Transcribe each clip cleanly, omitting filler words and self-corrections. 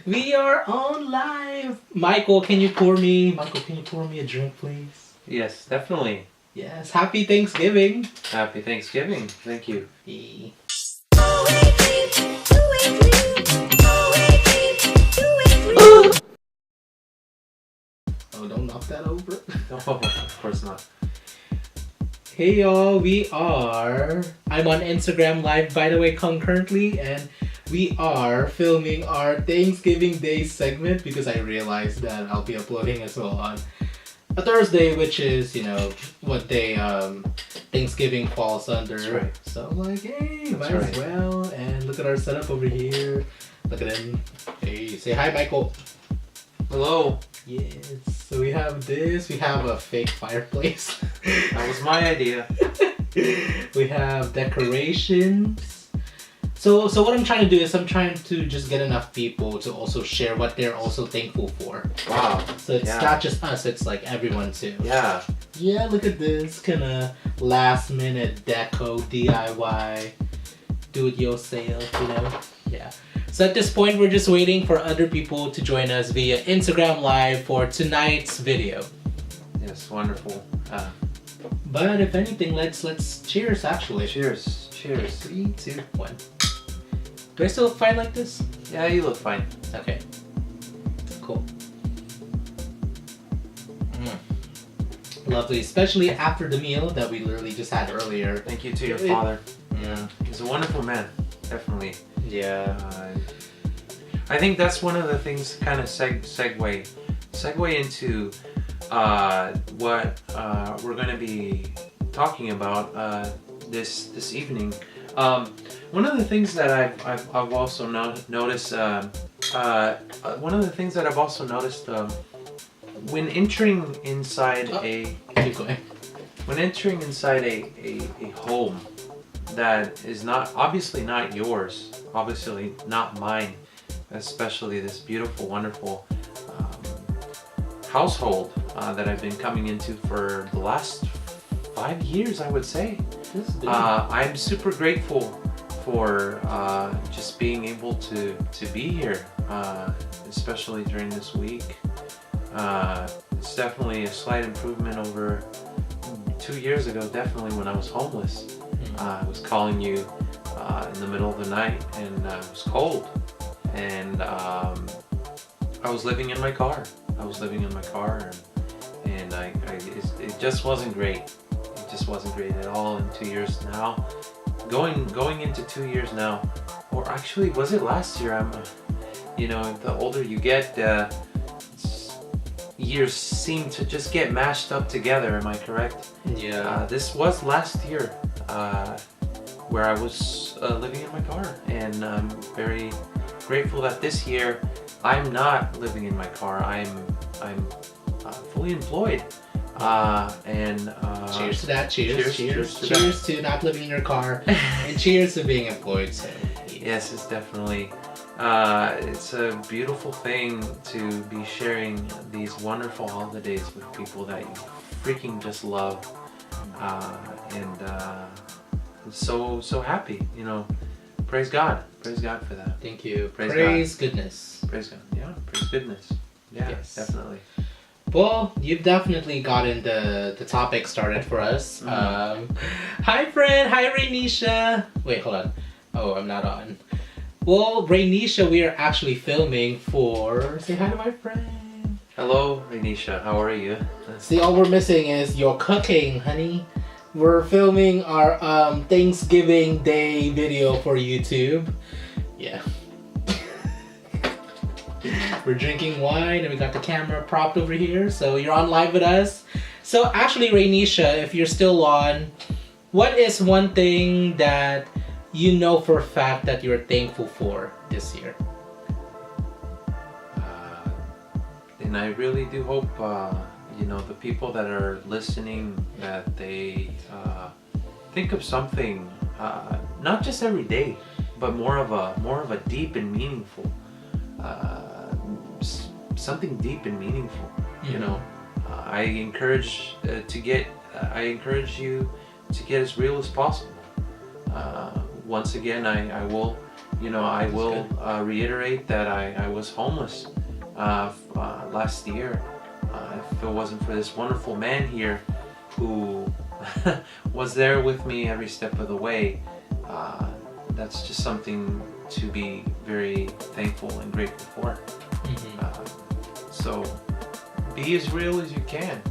We are on live. Michael, can you pour me a drink, please? Yes, definitely. Yes. Happy Thanksgiving. Happy Thanksgiving. Thank you. Hey. Oh, don't knock that over. Oh, of course not. Hey y'all, I'm on Instagram Live, by the way, concurrently, and we are filming our Thanksgiving Day segment because I realized that I'll be uploading as well on a Thursday, which is, what day Thanksgiving falls under. That's right. So I'm like, hey, That's might right. as well. And look at our setup over here. Look at him. Hey, say hi, Michael. Hello. Yes. So we have this. We have a fake fireplace. That was my idea. We have decorations. So what I'm trying to do is I'm trying to just get enough people to also share what they're also thankful for. Wow. So it's not just us, it's like everyone too. Yeah. Yeah, look at this kind of last minute deco DIY, do it yourself, Yeah. So at this point, we're just waiting for other people to join us via Instagram Live for tonight's video. Yes, wonderful. But if anything, let's cheers actually. Cheers. Cheers. 3, 2, 1. Do I still look fine like this? Yeah, you look fine. Okay. Cool. Lovely, especially after the meal that we literally just had earlier. Thank you to your father. Yeah. He's a wonderful man. Definitely. Yeah. I think that's one of the things kind of segue into what we're going to be talking about this evening. One of the things that I've also noticed. One of the things that I've also noticed when entering inside when entering inside a home that is obviously not yours, obviously not mine, especially this beautiful, wonderful household that I've been coming into for the last 5 years, I would say. I'm super grateful for just being able to be here, especially during this week. It's definitely a slight improvement over 2 years ago, definitely when I was homeless. I was calling you in the middle of the night and it was cold, and I was living in my car. And it just wasn't great. It just wasn't great at all in 2 years now. Going into 2 years now, or actually was it last year? The older you get, years seem to just get mashed up together. Am I correct? Yeah. This was last year, where I was living in my car, and I'm very grateful that this year I'm not living in my car. I'm fully employed. Cheers to that. Cheers to not living in your car, and cheers to being employed. So, yes, it's definitely. It's a beautiful thing to be sharing these wonderful holidays with people that you freaking just love, and so happy. Praise God for that. Thank you. Praise God. Goodness. Praise God. Yeah, praise goodness. Yeah, Yes. Definitely. Well, you've definitely gotten the topic started for us. Hi, friend. Hi, Rainisha. Wait, hold on. Oh, I'm not on. Well, Rainisha, we are actually filming for... Say hi to my friend. Hello, Rainisha. How are you? See, all we're missing is your cooking, honey. We're filming our Thanksgiving Day video for YouTube. Yeah. We're drinking wine and we got the camera propped over here, so you're on live with us. So actually, Rainisha, if you're still on, what is one thing that you know for a fact that you're thankful for this year? And I really do hope, the people that are listening, that they think of something, not just every day, but more of a deep and meaningful, something deep and meaningful. I encourage you to get as real as possible. Once again, I will I will reiterate that I was homeless last year. If it wasn't for this wonderful man here who was there with me every step of the way, that's just something to be very thankful and grateful for. So be as real as you can.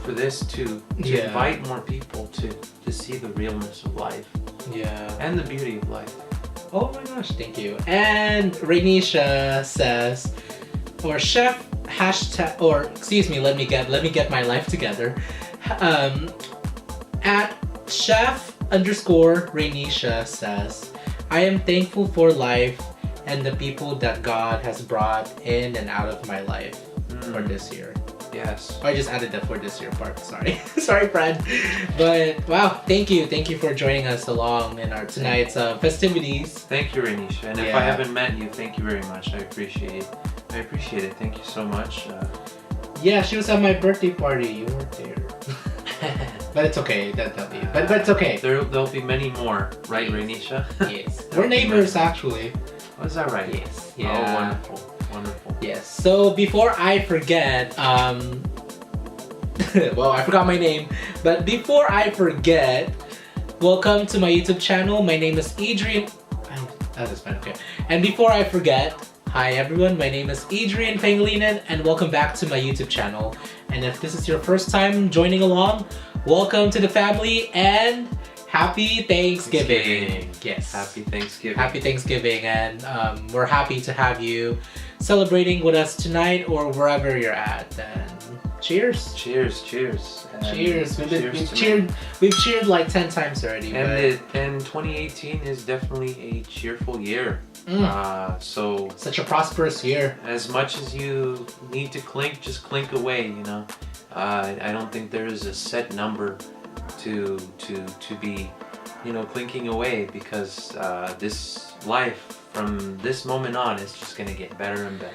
For this to invite more people to see the realness of life. Yeah. And the beauty of life. Oh my gosh, thank you. And Rainisha says, or chef hashtag, or excuse me, let me get my life together. At chef underscore Rainisha says, I am thankful for life and the people that God has brought in and out of my life for this year. Yes. I just added that for this year part. Sorry. Sorry, Fred. But wow, thank you for joining us along in our tonight's festivities. Thank you, Rainisha. And if I haven't met you, thank you very much. I appreciate it. Thank you so much. Yeah, she was at my birthday party. You weren't there. But it's okay. That'll be. But it's okay. There'll be many more, right, Rainisha? Yes. We're neighbors, actually. Oh, is that right? Yes. Yeah. Oh, wonderful. Wonderful. Yes. So before I forget, well, I forgot my name, but before I forget, welcome to my YouTube channel. My name is Edrian. That is fine. Okay. And before I forget, hi everyone. My name is Edrian Pangilinan, and welcome back to my YouTube channel. And if this is your first time joining along, welcome to the family and Happy Thanksgiving. Yes. Happy Thanksgiving. Happy Thanksgiving, and we're happy to have you celebrating with us tonight or wherever you're at. And cheers. Cheers. Cheers. We've cheered like 10 times already. And 2018 is definitely a cheerful year. So such a prosperous year. As much as you need to clink, just clink away. I don't think there is a set number to be clinking away, because this life from this moment on is just going to get better and better.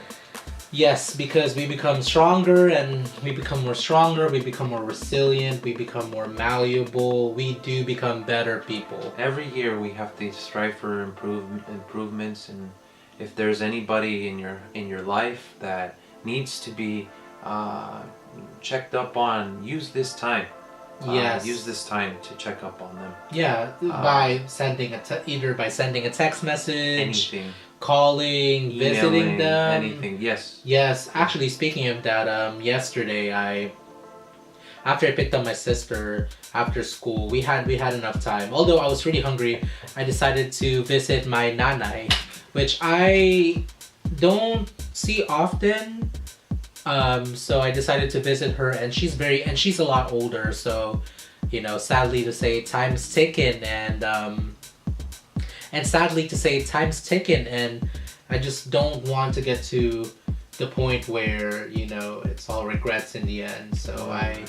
Yes, because we become stronger, and we become more stronger, we become more resilient, we become more malleable, we do become better people. Every year we have to strive for improvements, and if there's anybody in your life that needs to be checked up on, use this time. Yes. Use this time to check up on them. Yeah, by sending either by sending a text message, anything, calling, emailing, visiting them, anything. Yes. Yes. Actually, speaking of that, yesterday after I picked up my sister after school, we had enough time. Although I was really hungry, I decided to visit my nanay, which I don't see often. So I decided to visit her, and she's a lot older, so sadly to say time's ticking, and sadly to say time's ticking, and I just don't want to get to the point where it's all regrets in the end. So I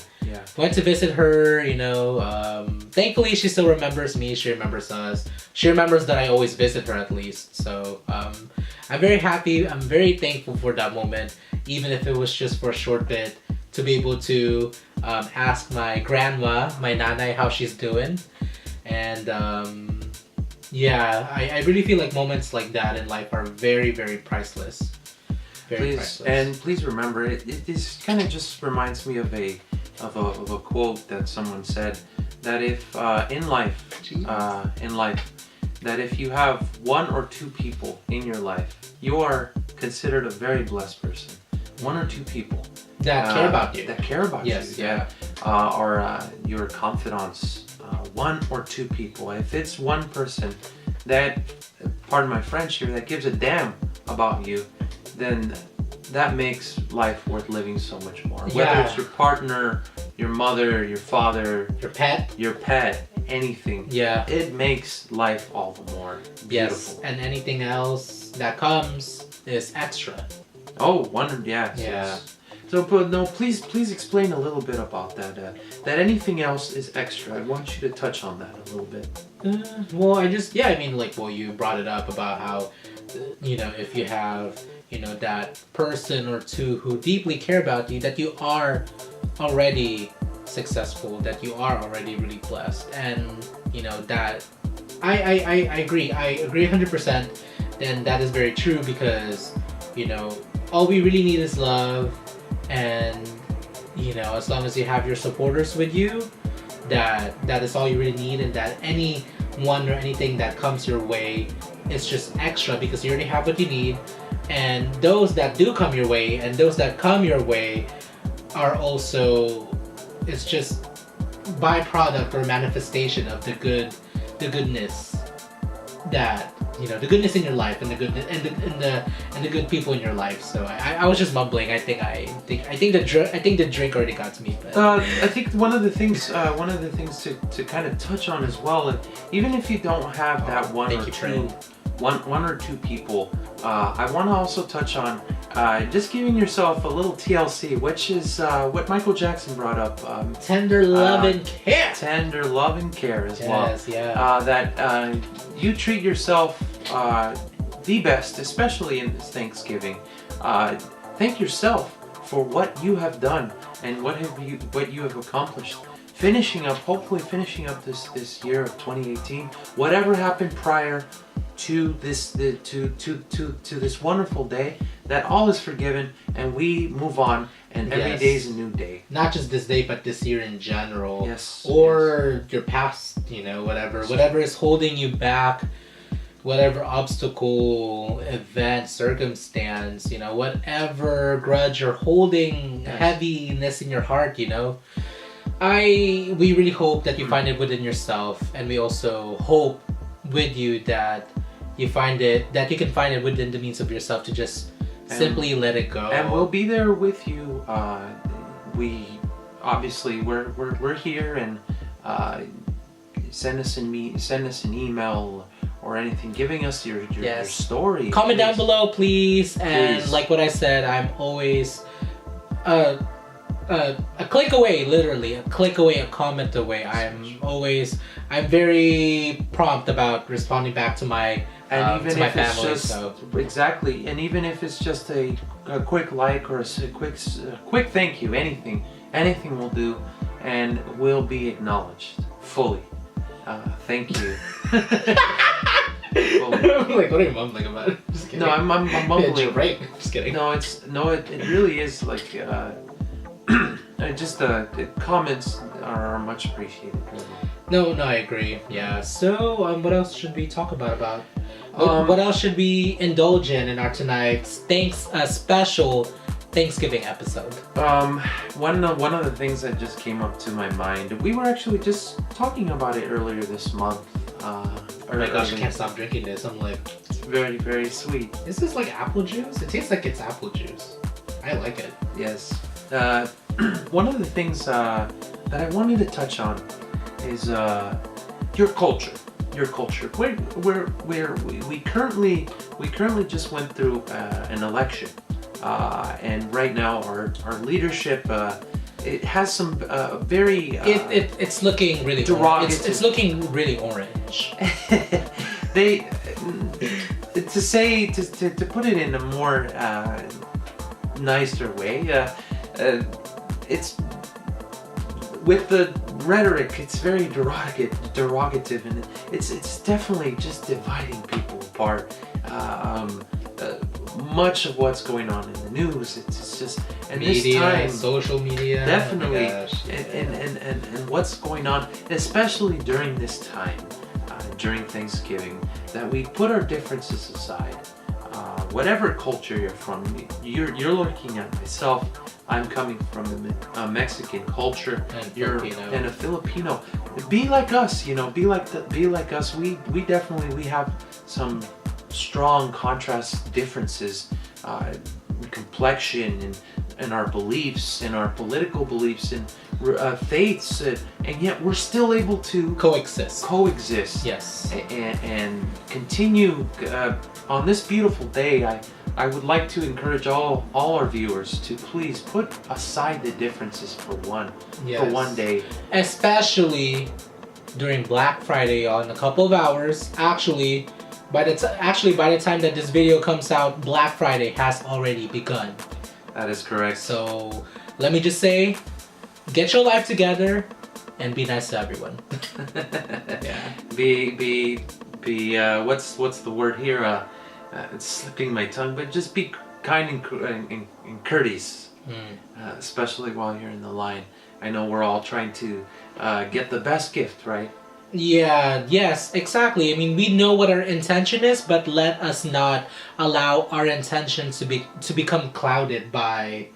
went to visit her. Thankfully she still remembers me, she remembers us, she remembers that I always visit her at least. So I'm very happy, I'm very thankful for that moment, even if it was just for a short bit, to be able to ask my grandma, my nanay, how she's doing. And I really feel like moments like that in life are very, very priceless. Please remember, it is kind of just reminds me of a quote that someone said, that if in life, that if you have one or two people in your life, you are considered a very blessed person. One or two people that care about you. Yes, you. Or your confidants. One or two people. If it's one person that, pardon my French here, that gives a damn about you, then that makes life worth living so much more. Whether it's your partner, your mother, your father, your pet, anything. Yeah. It makes life all the more beautiful. Yes, and anything else that comes is extra. Oh, yes. Yeah. So, but no, please explain a little bit about that. That anything else is extra. I want you to touch on that a little bit. You brought it up about how, if you have, that person or two who deeply care about you, that you are already successful, that you are already really blessed, and, that I agree. I agree 100%. And that is very true because, all we really need is love. And, as long as you have your supporters with you, that is all you really need. And that anyone or anything that comes your way is just extra because you already have what you need. And those that do come your way and those that come your way are also, it's just byproduct or manifestation of the goodness that the goodness in your life and the goodness and the good people in your life. So I was just mumbling. I think the drink already got to me. But I think one of the things to kind of touch on as well, even if you don't have that one or two people, I want to also touch on just giving yourself a little TLC, which is what Michael Jackson brought up. Tender love and care. Tender love and care as well. Yes, yeah. That you treat yourself the best, especially in this Thanksgiving. Thank yourself for what you have done and what you have accomplished. Hopefully finishing up this year of 2018. Whatever happened prior to this this wonderful day, that all is forgiven and we move on, and every day is a new day. Not just this day, but this year in general. Yes. Or your past, whatever is holding you back, whatever obstacle, event, circumstance, whatever grudge you're holding, heaviness in your heart, we really hope that you find it within yourself, and we also hope with you that you can find it within the means of yourself to just simply let it go. And we'll be there with you. We obviously we're here, and send us an email or anything, giving us your story. Comment down below, please. And like what I said, I'm always a click away, literally a click away, a comment away. I'm very prompt about responding back to my family. Exactly, and even if it's just a quick like or a quick thank you, anything will do, and will be acknowledged fully. Thank you. Like, what are you mumbling about? Just kidding. No, I'm mumbling. Yeah, right. Just kidding. It really is like just the comments are much appreciated. No, I agree. Yeah. So, what else should we talk about? What else should we indulge in our tonight's special Thanksgiving episode? One of the things that just came up to my mind, we were actually just talking about it earlier this month. Oh my gosh, I can't stop drinking this. I'm like, it's very, very sweet. Is this like apple juice? It tastes like it's apple juice. I like it. Yes. One of the things that I wanted to touch on is your culture. Your culture. We currently just went through an election, and right now our leadership it has some very it's looking really derogative. It's looking really orange. They to put it in a more nicer way. It's with the rhetoric. It's very derogative, and it's definitely just dividing people apart. Much of what's going on in the news, it's just and media, this time, social media, definitely, oh and what's going on, especially during this time, during Thanksgiving, that we put our differences aside. Whatever culture you're from, you're looking at myself. I'm coming from a Mexican culture. And a Filipino. Be like us, Be like us. We definitely have some strong contrast differences, complexion and our beliefs and our political beliefs and faiths, and yet we're still able to coexist. Yes. And continue on this beautiful day. I would like to encourage all our viewers to please put aside the differences for one day. Especially during Black Friday, y'all. In a couple of hours, actually, by the time that this video comes out, Black Friday has already begun. That is correct. So let me just say, get your life together. and be nice to everyone. Yeah. What's the word here? It's slipping my tongue, but just be kind and courteous, especially while you're in the line. I know we're all trying to get the best gift, right? Yeah, yes, exactly. I mean, we know what our intention is, but let us not allow our intentions to become clouded by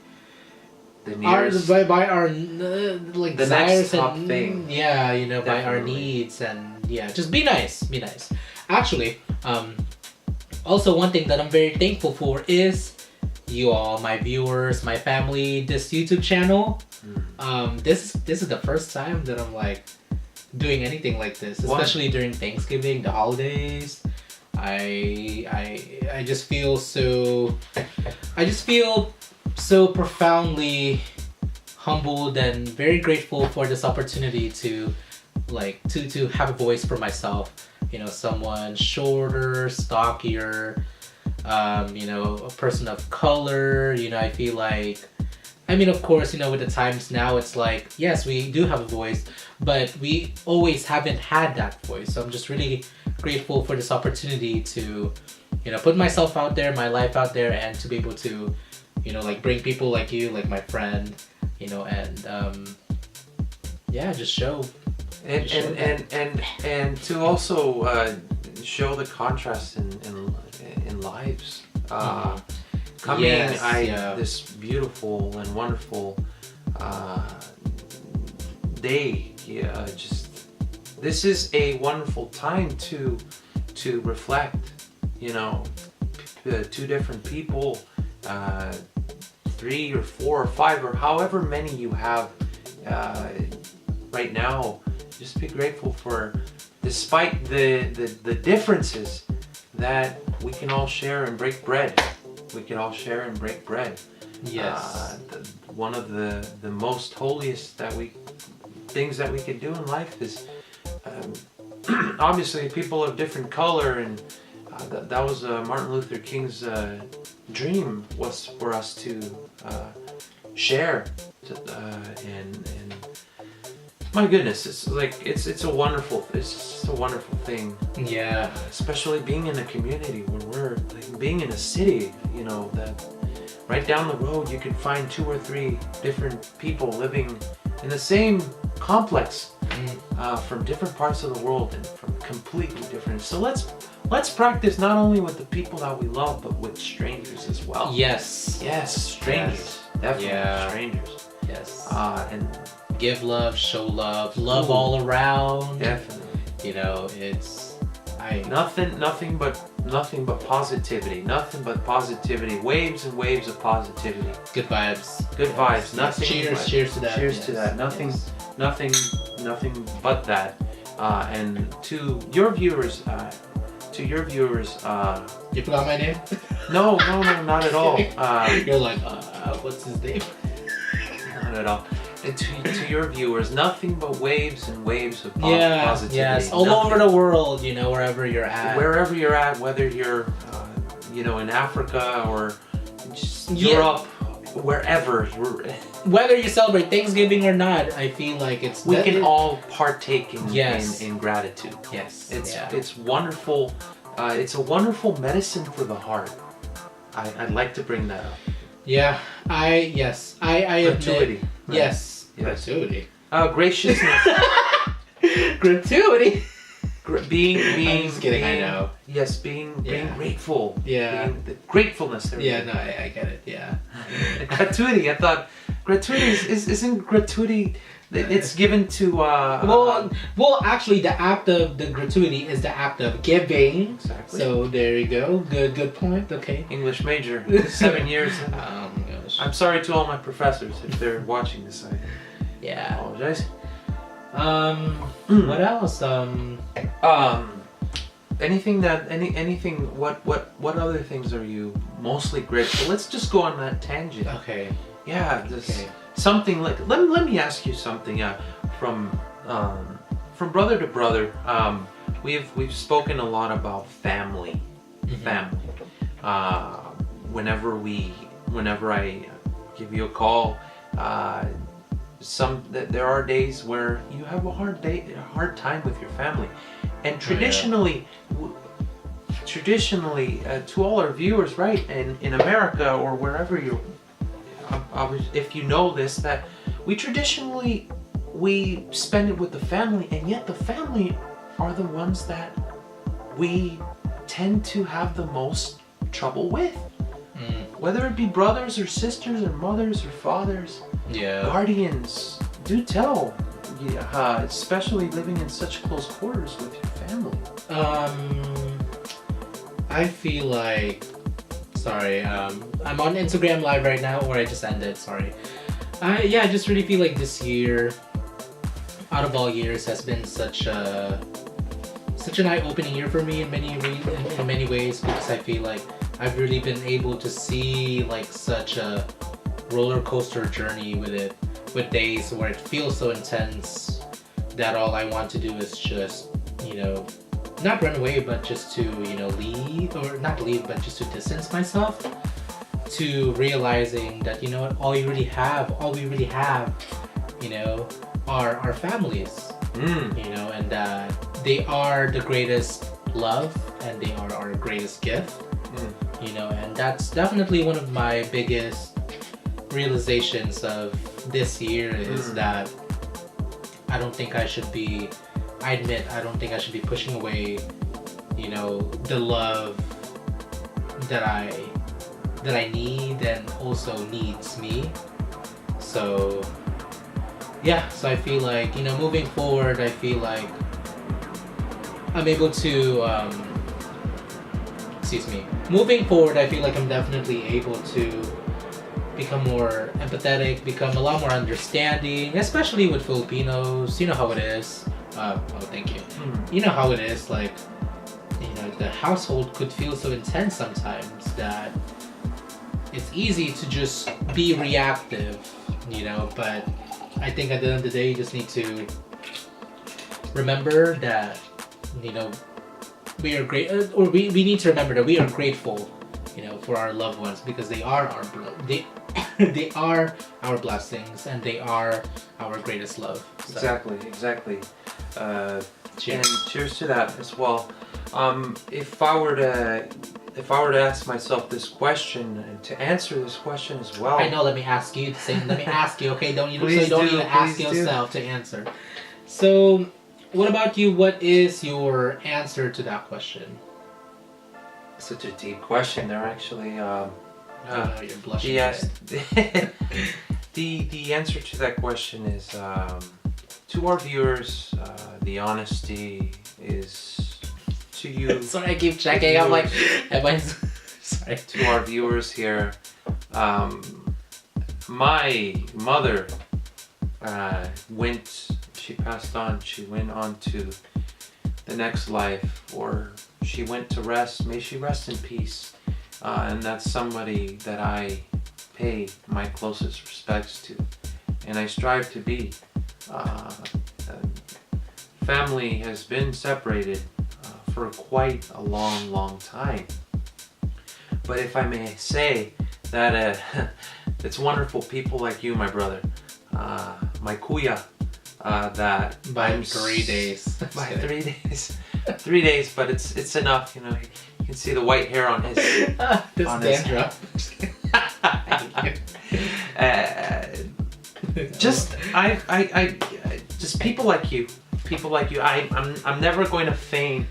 The nearest, by our like the desires next top and thing. yeah, you know, by our Definitely. needs and yeah, just be nice, be nice. Actually, also one thing that I'm very thankful for is you all, my viewers, my family, this YouTube channel. This is the first time that I'm like doing anything like this, especially during Thanksgiving, the holidays. I just feel so profoundly humbled and very grateful for this opportunity to to have a voice for myself. You know, someone shorter, stockier, you know, a person of color. You know, I feel like, I mean, of course, you know, with the times now, it's like, yes, we do have a voice, but we always haven't had that voice. So I'm just really grateful for this opportunity to, you know, put myself out there, my life out there, and to be able to, you know, like bring people like you, like my friend, you know, and yeah, just show. And to also show the contrast in lives. Coming, Yes, yeah. this beautiful and wonderful day. Yeah, just this is a wonderful time to reflect. You know, two different people, 3 or 4 or 5 or however many you have right now. Just be grateful for, despite the differences, that we can all share and break bread. We can all share and break bread. Yes. One of the most holiest things that we could do in life is obviously people of different color, and that was Martin Luther King's dream, was for us to share, and my goodness, it's like it's a wonderful thing. Yeah. Especially being in a community where we're like being in a city, you know, that right down the road you could find 2 or 3 different people living in the same complex, from different parts of the world and from completely different. So let's practice not only with the people that we love, but with strangers as well. Yes. Yes, strangers. Definitely strangers. Yes. And give love, show love, love all around. definitely. You know, it's Nothing but positivity. Nothing but positivity. Waves and waves of positivity. good vibes. Good vibes. Nothing. Cheers to that. Cheers to that. Nothing. Yes. Nothing but that. And to your viewers. You forgot my name? No, not at all. You're like, what's his name? Not at all. And to your viewers, nothing but waves and waves of positivity. Yes, all over the world, you know, wherever you're at. Wherever you're at, whether you're, you know, in Africa or just Europe, wherever. Whether you celebrate Thanksgiving or not, I feel like We can all partake in gratitude. Yes. It's wonderful. It's a wonderful medicine for the heart. I'd like to bring that up. Yeah, I Gratuity. admit. Yes. Gratuity. Gratuity. Graciousness. Gratuity. Being. I'm just kidding. I know. Yes, being grateful. Yeah. The gratefulness. There. Yeah. No, I get it. Yeah. Gratuity. I thought gratuity isn't gratuity. It's given to. Well, actually, the act of the gratuity is the act of giving. Exactly. So there you go. Good point. Okay. English major, 7 years. Oh my gosh. I'm sorry to all my professors if they're watching this. I Yeah. apologize. What else? Anything. What other things are you mostly grateful? Let's just go on that tangent. Okay. Yeah. Something like let me ask you something. From brother to brother. We've spoken a lot about family. Mm-hmm. Family. Whenever I give you a call, there are days where you have a hard time with your family, and traditionally, to all our viewers, right, in America or wherever you, if you know this, that we traditionally spend it with the family, and yet the family are the ones that we tend to have the most trouble with. Whether it be brothers or sisters or mothers or fathers, guardians, do tell. Especially living in such close quarters with your family. I feel like, sorry, I'm on Instagram Live right now, or I just ended, sorry. I just really feel like this year, out of all years, has been such an eye-opening year for me in many ways, because I feel like I've really been able to see like such a roller coaster journey with it, with days where it feels so intense that all I want to do is just, not run away, but just to, leave, or not leave, but just to distance myself, to realizing that, all we really have, are our families, and that they are the greatest love, and they are our greatest gift, and that's definitely one of my biggest realizations of this year is that I don't think I should be pushing away, the love that I need and also needs me. So I feel like, moving forward, I feel like I'm able to, moving forward, I feel like I'm definitely able to become more empathetic, become a lot more understanding, especially with Filipinos. You know how it is. Thank you. You know how it is, like, the household could feel so intense sometimes that it's easy to just be reactive, but I think at the end of the day, you just need to remember that, we are great, or we need to remember that we are grateful, for our loved ones, because they are they are our blessings, and they are our greatest love. So. Exactly. Cheers. And cheers to that as well. If I were to ask myself this question and to answer this question as well, I know. Let me ask you. Okay? Don't even ask yourself to answer. So, what about you? What is your answer to that question? Such a deep question. They're actually. You're blushing. Yes. The answer to that question is, to our viewers, the honesty is to you. Sorry, I keep checking. I'm like, sorry. To our viewers here, my mother she passed on. She went on to the next life, or she went to rest. May she rest in peace. And that's somebody that I pay my closest respects to, and I strive to be. Family has been separated for quite a long time. But if I may say that it's wonderful people like you, my brother, my kuya, that by 3 days. By 3 days. 3 days, but it's enough, you can see the white hair on his just people like you. I'm never going to feign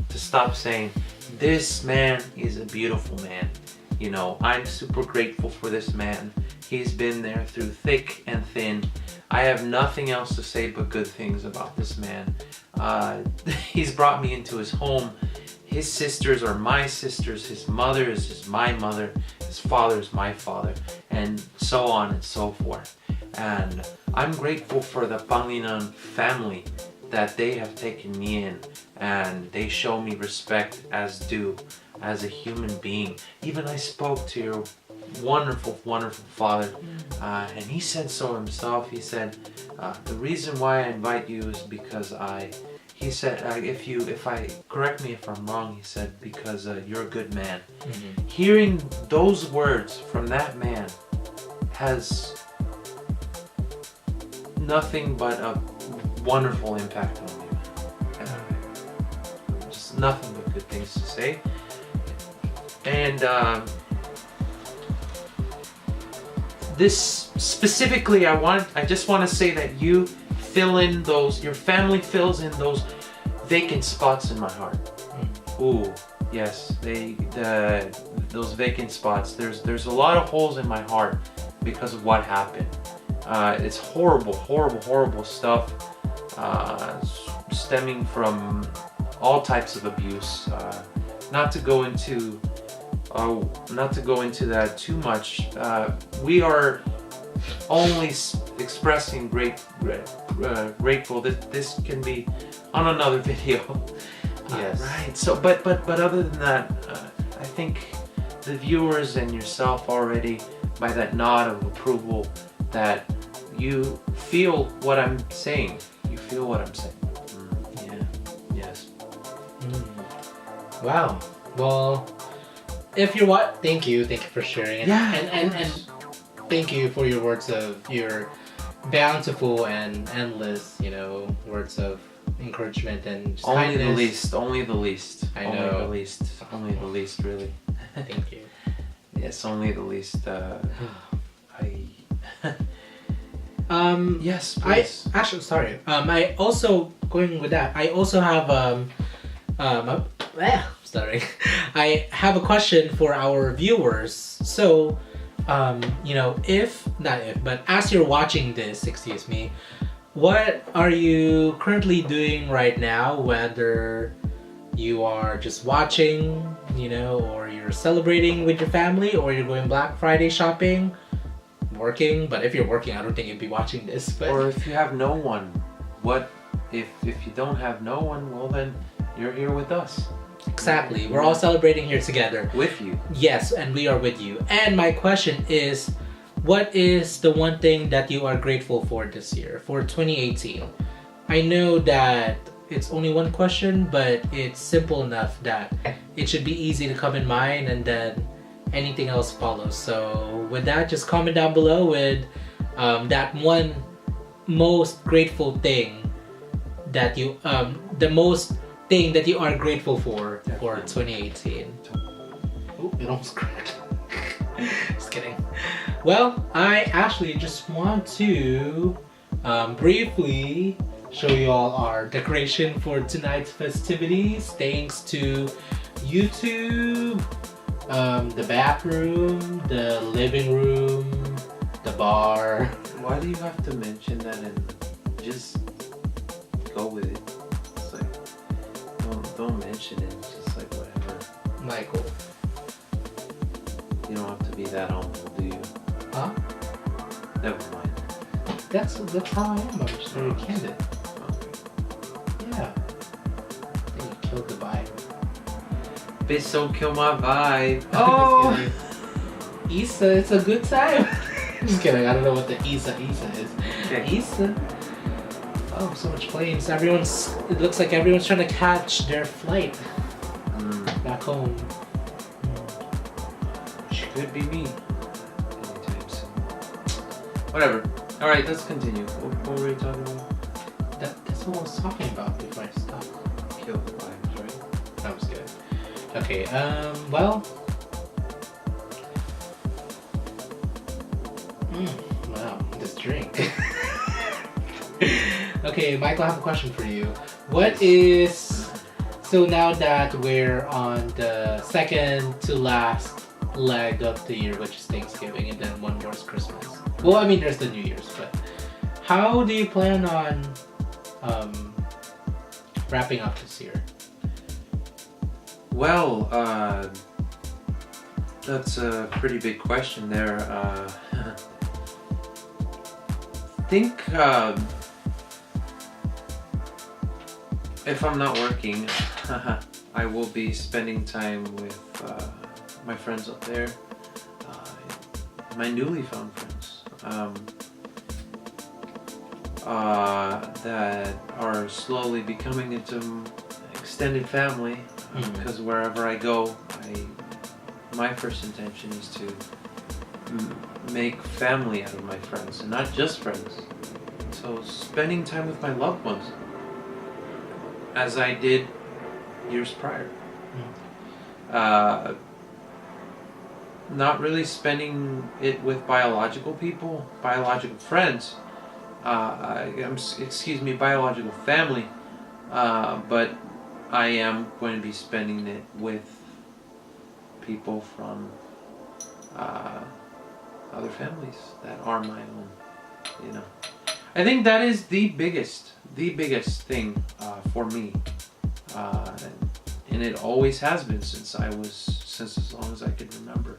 to stop saying this man is a beautiful man. I'm super grateful for this man. He's been there through thick and thin. I have nothing else to say but good things about this man. He's brought me into his home. His sisters are my sisters, his mother is my mother, his father is my father, and so on and so forth. And I'm grateful for the Pangilinan family, that they have taken me in, and they show me respect as due, as a human being. Even I spoke to your wonderful father, and he said so himself. He said, the reason why I invite you is because he said, correct me if I'm wrong, he said, because you're a good man. Mm-hmm. Hearing those words from that man has nothing but a wonderful impact on me. Just nothing but good things to say. And this specifically, I just want to say that you fill in those, your family fills in those vacant spots in my heart. Ooh, yes, those vacant spots. There's a lot of holes in my heart because of what happened. It's horrible, horrible, horrible stuff, stemming from all types of abuse. Not to go into that too much. We are only expressing grateful that this can be on another video. Yes. Right. So, but other than that, I think the viewers and yourself already, by that nod of approval, that you feel what I'm saying. You feel what I'm saying. Yeah. Yes. Wow. Well, if you're what, thank you for sharing. And thank you for your words of your bountiful and endless, words of encouragement and just only kindness. Only the least. I only know. Only the least, really. Thank you. Yes, only the least. Yes, please. I also, going with that, I also have sorry. I have a question for our viewers. So, but as you're watching this, excuse me, what are you currently doing right now? Whether you are just watching, or you're celebrating with your family, or you're going Black Friday shopping, working. But if you're working, I don't think you'd be watching this. But or if you have no one, what if you don't have no one? Well, then you're here with us. Exactly. We're all celebrating here together. With you. Yes, and we are with you. And my question is, what is the one thing that you are grateful for this year, for 2018? I know that it's only one question, but it's simple enough that it should be easy to come in mind, and then anything else follows. So with that, just comment down below with that one most grateful thing that you, the most thing that you are grateful for 2018. Oh, it almost cracked. Just kidding. Well, I actually just want to briefly show you all our decoration for tonight's festivities. Thanks to YouTube, the bathroom, the living room, the bar. Why do you have to mention that and just go with it? It's like, don't mention it. It's just like whatever. Michael. You don't have to be that humble, do you? Huh? Never mind. That's how I am. I'm just very candid. Yeah. Then you killed the vibe. Bitch, don't kill my vibe. Oh! Issa, it's a good time. Just kidding. I don't know what the Issa is. Okay. Issa. Oh, so much flames. It looks like everyone's trying to catch their flight back home. Could be me. Anytime soon. Whatever. Alright, let's continue. What were we talking about? That's what I was talking about before I stopped. Kill the vibes, right? That was good. Okay, well. Wow, this drink. Okay, Michael, I have a question for you. So now that we're on the second to last leg of the year, which is Thanksgiving, and then one more is Christmas. Well, I mean, there's the New Year's, but how do you plan on wrapping up this year? Well, that's a pretty big question there. I think if I'm not working, I will be spending time with my friends up there, my newly found friends that are slowly becoming into extended family, because wherever I go, my first intention is to make family out of my friends, and not just friends, So spending time with my loved ones, as I did years prior. Not really spending it with biological people, biological friends, biological family, but I am going to be spending it with people from other families that are my own, you know. I think that is the biggest thing for me, and it always has been since as long as I can remember.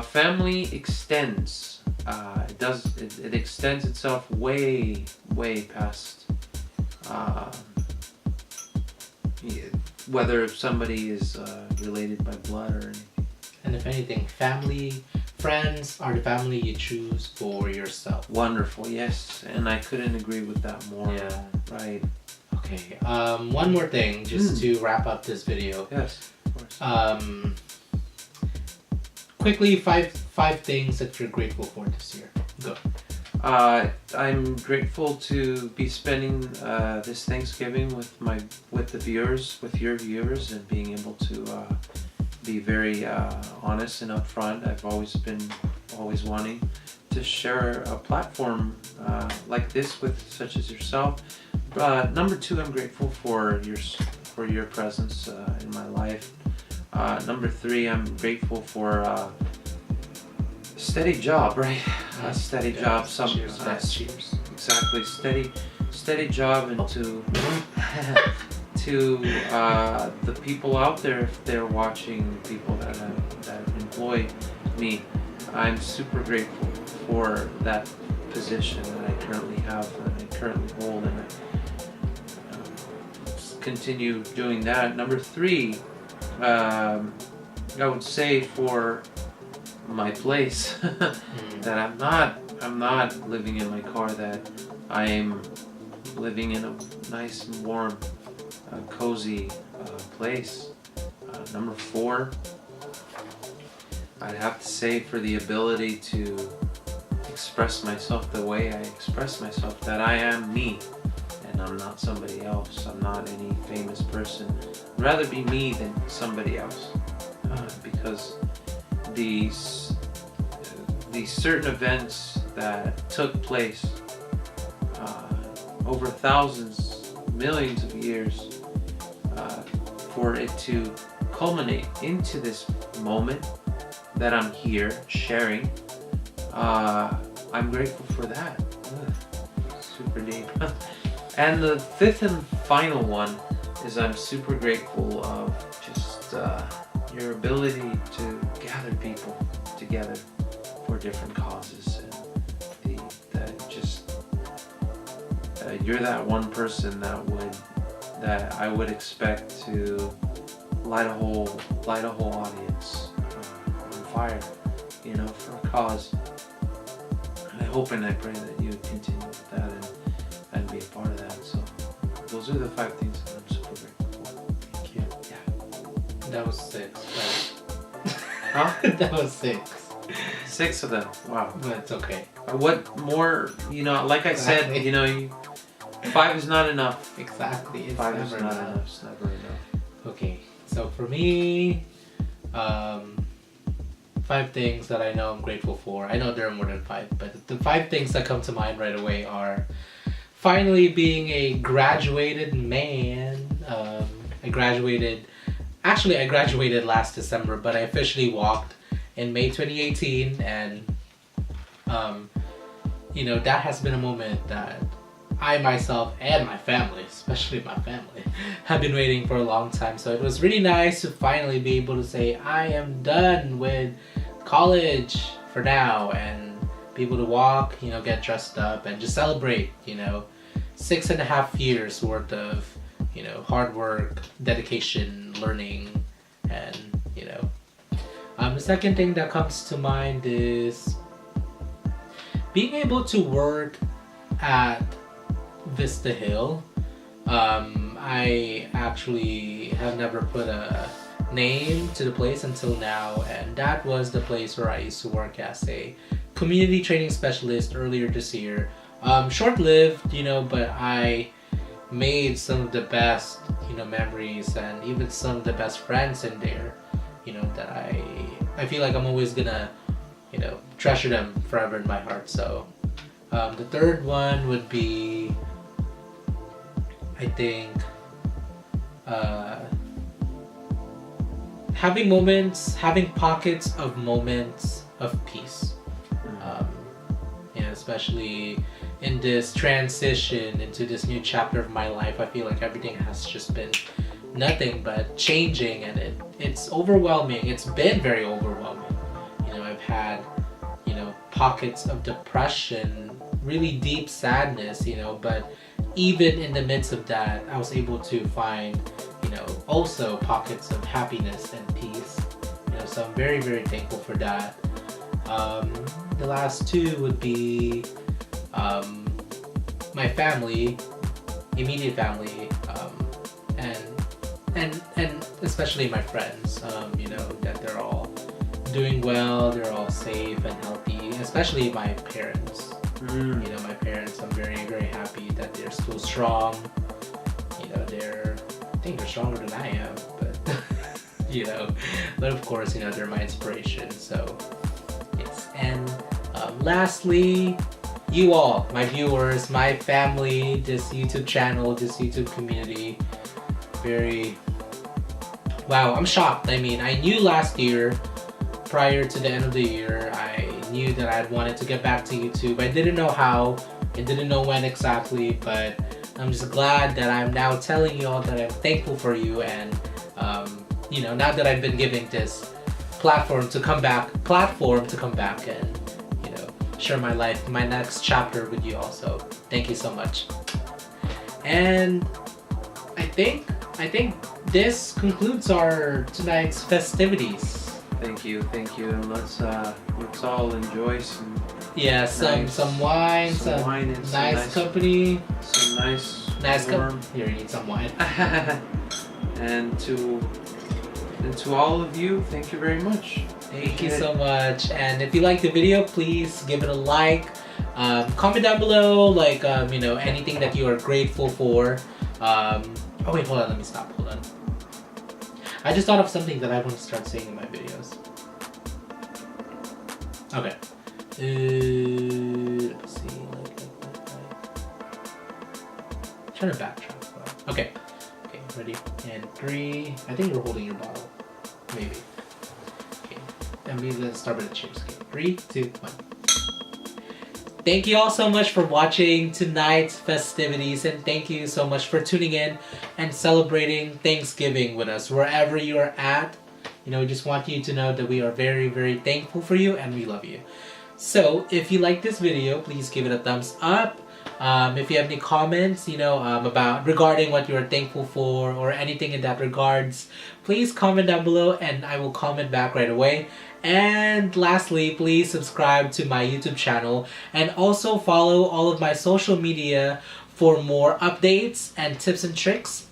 Family extends. It extends itself way past whether somebody is related by blood or anything. And if anything, family, friends are the family you choose for yourself. Wonderful, yes, and I couldn't agree with that more. Yeah. Right. Okay. One more thing, just to wrap up this video. Yes, of course. Quickly, five things that you're grateful for this year. Go. I'm grateful to be spending this Thanksgiving with your viewers, and being able to be very honest and upfront. I've always wanting to share a platform like this with such as yourself. Number 2, I'm grateful for your presence in my life. Number 3, I'm grateful for a steady job, right? A steady job. Cheers. Exactly, steady job, and to the people out there, if they're watching, people that employ me, I'm super grateful for that position that I currently have and I currently hold, and I continue doing that. Number 3, I would say for my place that I'm not living in my car, that I am living in a nice and warm, cozy place. Number 4, I'd have to say for the ability to express myself the way I express myself, that I am me and I'm not somebody else. I'm not any famous person. I'd rather be me than somebody else, because these certain events that took place over thousands, millions of years, for it to culminate into this moment that I'm here sharing, I'm grateful for that. Super deep. And the 5th and final one is I'm super grateful of just your ability to gather people together for different causes, and you're that one person that I would expect to light a whole audience on fire, you know, for a cause. And I hope and I pray that you would continue with that and be a part of that. So those are the 5 things that I'm super grateful for. Thank you. Yeah. That was 6, right? Huh? That was 6. 6 of them. Wow. But it's okay. What more? You know, like I said, you know, 5 is not enough. Exactly. It's 5 never is not enough. enough. It's never enough. Okay, so for me, 5 things that I know I'm grateful for. I know there are more than 5, but the 5 things that come to mind right away are finally being a graduated man. I graduated last December, but I officially walked in May 2018, and you know, that has been a moment that I myself and my family, especially my family, have been waiting for a long time. So it was really nice to finally be able to say I am done with college for now, and be able to walk, you know, get dressed up and just celebrate, you know, 6.5 years worth of, you know, hard work, dedication, learning, and, you know. The second thing that comes to mind is being able to work at Vista Hill. I actually have never put a name to the place until now, and that was the place where I used to work as a community training specialist earlier this year Short-lived, but I made some of the best, memories, and even some of the best friends in there, that I feel like I'm always gonna, treasure them forever in my heart. So, the third one would be, I think, having pockets of moments of peace. Especially in this transition into this new chapter of my life, I feel like everything has just been nothing but changing, and it's overwhelming. It's been very overwhelming. I've had, pockets of depression, really deep sadness, but even in the midst of that, I was able to find, also pockets of happiness and peace. So I'm very, very thankful for that. The last two would be my family, immediate family, and especially my friends. That they're all doing well, they're all safe and healthy. Especially my parents. My parents, I'm very, very happy that they're still strong. I think they're stronger than I am, but but of course, they're my inspiration. So yes, and lastly, you all, my viewers, my family, this YouTube channel, this YouTube community, wow, I'm shocked. I mean, I knew last year, prior to the end of the year, I knew that I'd wanted to get back to YouTube. I didn't know how, I didn't know when exactly, but I'm just glad that I'm now telling you all that I'm thankful for you, and now that I've been given this platform to come back and share my life, my next chapter with you also. Thank you so much. And I think this concludes our tonight's festivities. Thank you, and let's all enjoy some wine, some wine and nice company, some nice warm. Here, you need some wine. And to all of you, thank you very much. Thank you so much. And if you like the video, please give it a like. Comment down below, anything that you are grateful for. Oh wait, hold on. Let me stop. Hold on. I just thought of something that I want to start saying in my videos. Okay. Let's see. Trying to backtrack. Okay. Okay. Ready? And 3. I think we're holding your bottle. Maybe. Okay. Let's start with the cheers. Okay. 3, 2, 1. Thank you all so much for watching tonight's festivities, and thank you so much for tuning in and celebrating Thanksgiving with us wherever you are at. We just want you to know that we are very, very thankful for you, and we love you. So if you like this video, please give it a thumbs up. If you have any comments, regarding what you are thankful for or anything in that regards, please comment down below and I will comment back right away. And lastly, please subscribe to my YouTube channel and also follow all of my social media for more updates and tips and tricks.